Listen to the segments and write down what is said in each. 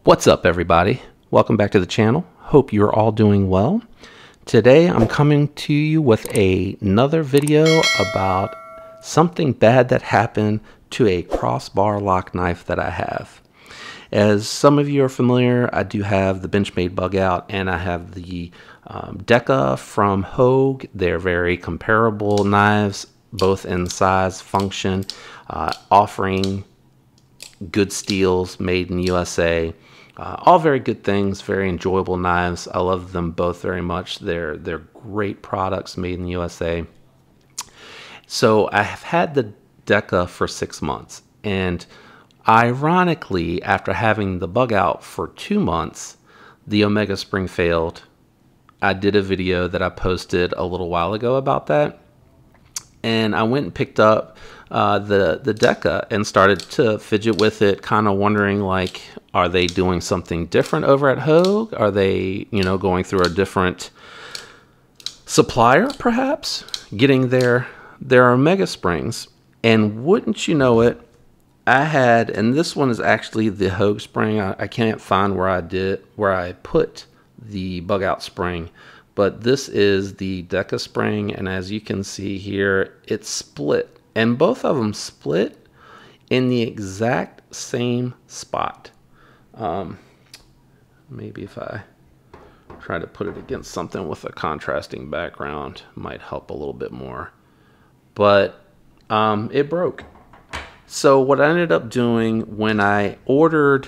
What's up, everybody? Welcome back to the channel. Hope you're all doing well. Today I'm coming to you with another video about something bad that happened to a crossbar lock knife that I have. As some of you are familiar, I do have the Benchmade Bugout and I have the Deka from Hogue. They're very comparable knives, both in size, function, offering good steels, made in USA. All very good things, very enjoyable knives. I love them both very much. They're great products made in the USA. So I have had the Deka for 6 months, and ironically, after having the Bugout for 2 months, the Omega spring failed. I did a video that I posted a little while ago about that, and I went and picked up the Deka and started to fidget with it, kind of wondering, like, are they doing something different over at Hogue? Are they, going through a different supplier, perhaps, getting their Omega springs? And wouldn't you know it, I had, and this one is actually the Hogue spring. I can't find where I put the Bugout spring, but this is the Deka spring, and as you can see here, it's split. And both of them split in the exact same spot. Maybe if I try to put it against something with a contrasting background, might help a little bit more. But it broke. So what I ended up doing when I ordered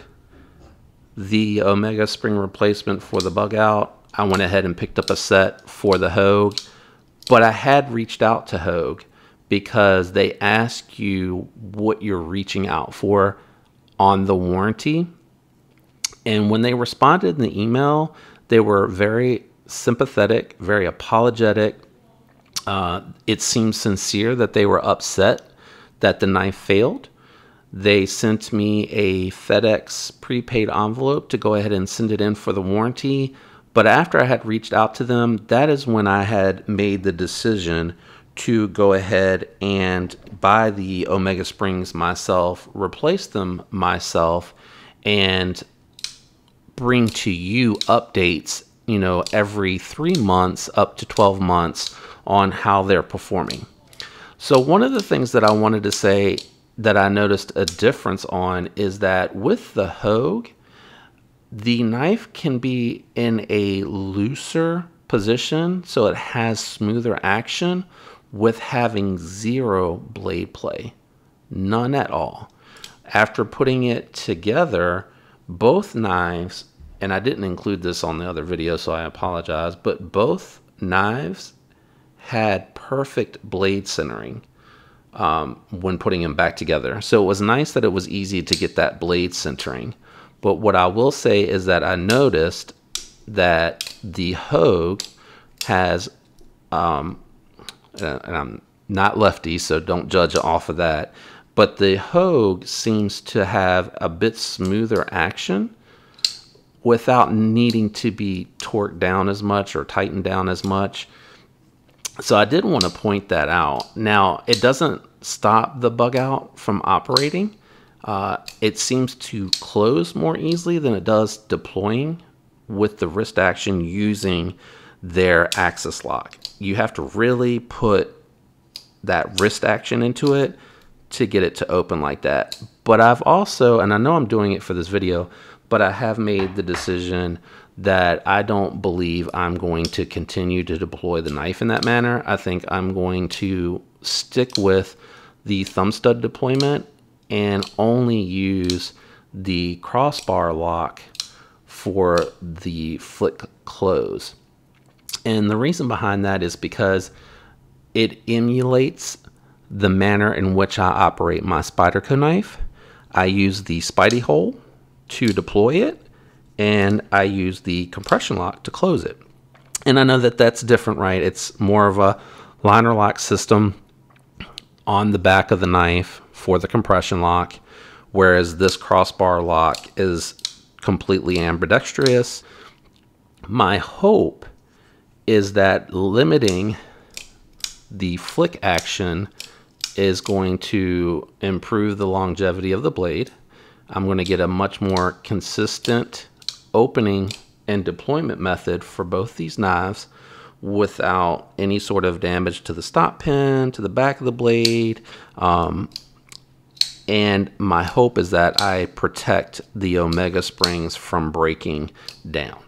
the Omega spring replacement for the Bugout, I went ahead and picked up a set for the Hogue. But I had reached out to Hogue, because they ask you what you're reaching out for on the warranty. And when they responded in the email, they were very sympathetic, very apologetic. It seemed sincere that they were upset that the knife failed. They sent me a FedEx prepaid envelope to go ahead and send it in for the warranty. But after I had reached out to them, that is when I had made the decision to go ahead and buy the Omega springs myself, replace them myself, and bring to you updates, every 3 months up to 12 months on how they're performing. So one of the things that I wanted to say that I noticed a difference on is that with the Hogue, the knife can be in a looser position, so it has smoother action, with having zero blade play, none at all. After putting it together, both knives, and I didn't include this on the other video, so I apologize, but both knives had perfect blade centering when putting them back together. So it was nice that it was easy to get that blade centering. But what I will say is that I noticed that the Hogue has, and I'm not lefty, so don't judge off of that, but the Hogue seems to have a bit smoother action without needing to be torqued down as much or tightened down as much. So I did want to point that out. Now, it doesn't stop the Bugout from operating. It seems to close more easily than it does deploying with the wrist action using their axis lock. You have to really put that wrist action into it to get it to open like that. But I've also, and I know I'm doing it for this video, but I have made the decision that I don't believe I'm going to continue to deploy the knife in that manner. I think I'm going to stick with the thumb stud deployment and only use the crossbar lock for the flick close. And the reason behind that is because it emulates the manner in which I operate my Spyderco knife. I use the Spidey hole to deploy it, and I use the compression lock to close it. And I know that that's different, right? It's more of a liner lock system on the back of the knife for the compression lock, whereas this crossbar lock is completely ambidextrous. My hope is that limiting the flick action is going to improve the longevity of the blade. I'm going to get a much more consistent opening and deployment method for both these knives without any sort of damage to the stop pin, to the back of the blade. And my hope is that I protect the Omega springs from breaking down.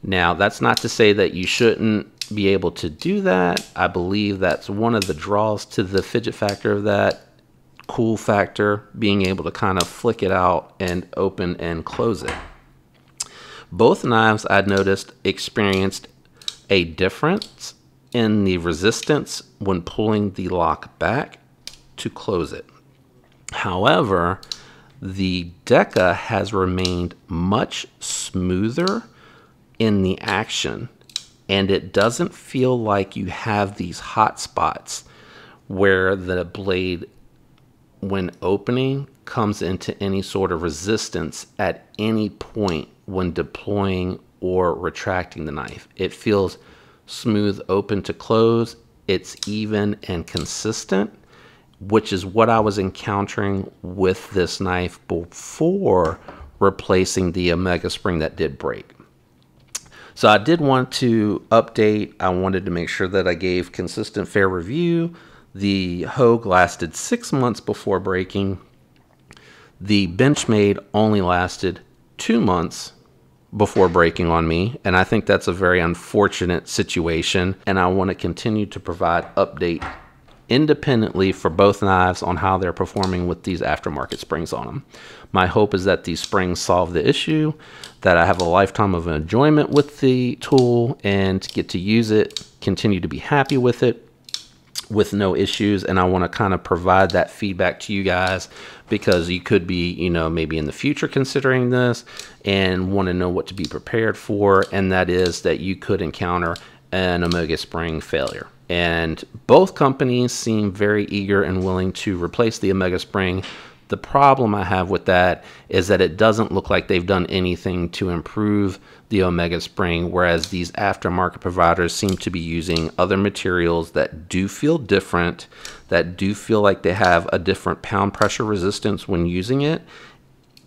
Now, that's not to say that you shouldn't be able to do that. I believe that's one of the draws to the fidget factor of that, cool factor, being able to kind of flick it out and open and close it. Both knives, I'd noticed, experienced a difference in the resistance when pulling the lock back to close it. However, the Deka has remained much smoother in the action, and it doesn't feel like you have these hot spots where the blade, when opening, comes into any sort of resistance at any point when deploying or retracting the knife. It feels smooth open to close. It's even and consistent, which is what I was encountering with this knife before replacing the Omega spring that did break. So I did want to update. I wanted to make sure that I gave consistent, fair review. The Hogue lasted 6 months before breaking. The Benchmade only lasted 2 months before breaking on me, and I think that's a very unfortunate situation, and I want to continue to provide update independently for both knives on how they're performing with these aftermarket springs on them. My hope is that these springs solve the issue, that I have a lifetime of enjoyment with the tool and get to use it, continue to be happy with it with no issues. And I want to kind of provide that feedback to you guys, because you could be, you know, maybe in the future considering this and want to know what to be prepared for, and that is that you could encounter an Omega spring failure. And both companies seem very eager and willing to replace the Omega spring. The problem I have with that is that it doesn't look like they've done anything to improve the Omega spring, whereas these aftermarket providers seem to be using other materials that do feel different, that do feel like they have a different pound pressure resistance when using it,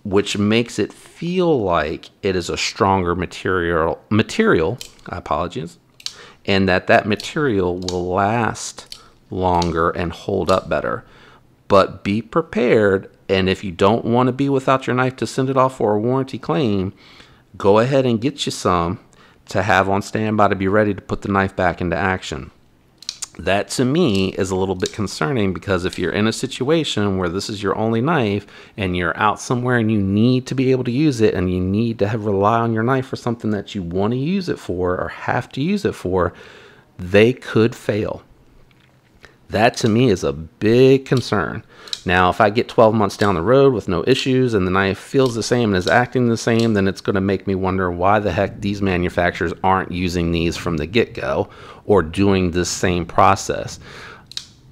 which makes it feel like it is a stronger material, I apologize, and that material will last longer and hold up better. But be prepared, and if you don't want to be without your knife to send it off for a warranty claim, go ahead and get you some to have on standby to be ready to put the knife back into action. That to me is a little bit concerning, because if you're in a situation where this is your only knife and you're out somewhere and you need to be able to use it, and you need to rely on your knife for something that you want to use it for or have to use it for, they could fail. That to me is a big concern. Now, if I get 12 months down the road with no issues and the knife feels the same and is acting the same, then it's going to make me wonder why the heck these manufacturers aren't using these from the get-go or doing this same process.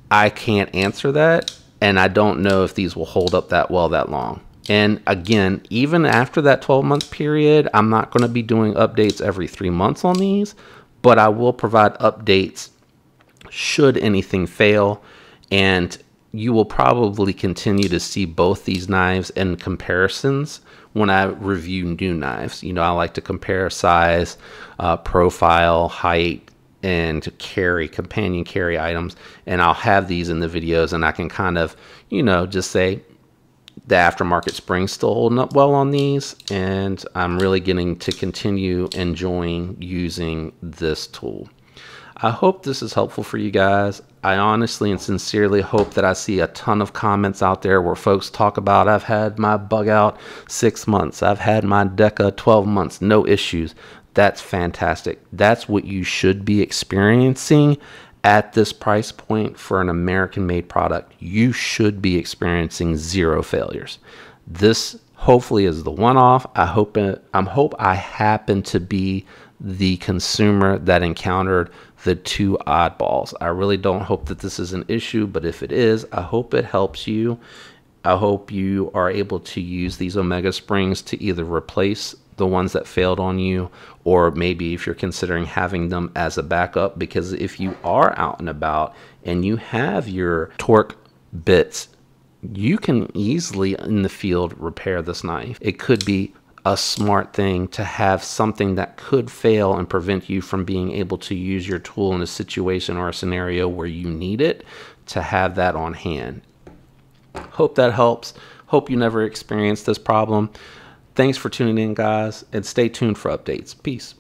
I can't answer that, and I don't know if these will hold up that well that long. And again, even after that 12-month period, I'm not going to be doing updates every 3 months on these, but I will provide updates should anything fail, and you will probably continue to see both these knives in comparisons when I review new knives. You know, I like to compare size, profile, height, and carry, companion carry items, and I'll have these in the videos, and I can kind of, you know, just say the aftermarket spring's still holding up well on these, and I'm really getting to continue enjoying using this tool. I hope this is helpful for you guys. I honestly and sincerely hope that I see a ton of comments out there where folks talk about, I've had my Bugout 6 months, I've had my Deka 12 months, no issues. That's fantastic. That's what you should be experiencing at this price point for an American-made product. You should be experiencing 0 failures. This hopefully is the one-off. I hope I happen to be the consumer that encountered the 2 oddballs. I really don't hope that this is an issue, but if it is, I hope it helps you. I hope you are able to use these Omega springs to either replace the ones that failed on you, or maybe if you're considering having them as a backup, because if you are out and about and you have your torque bits you can easily in the field repair this knife. It could be a smart thing to have something that could fail and prevent you from being able to use your tool in a situation or a scenario where you need it, to have that on hand. Hope that helps. Hope you never experience this problem. Thanks for tuning in, guys, and stay tuned for updates. Peace.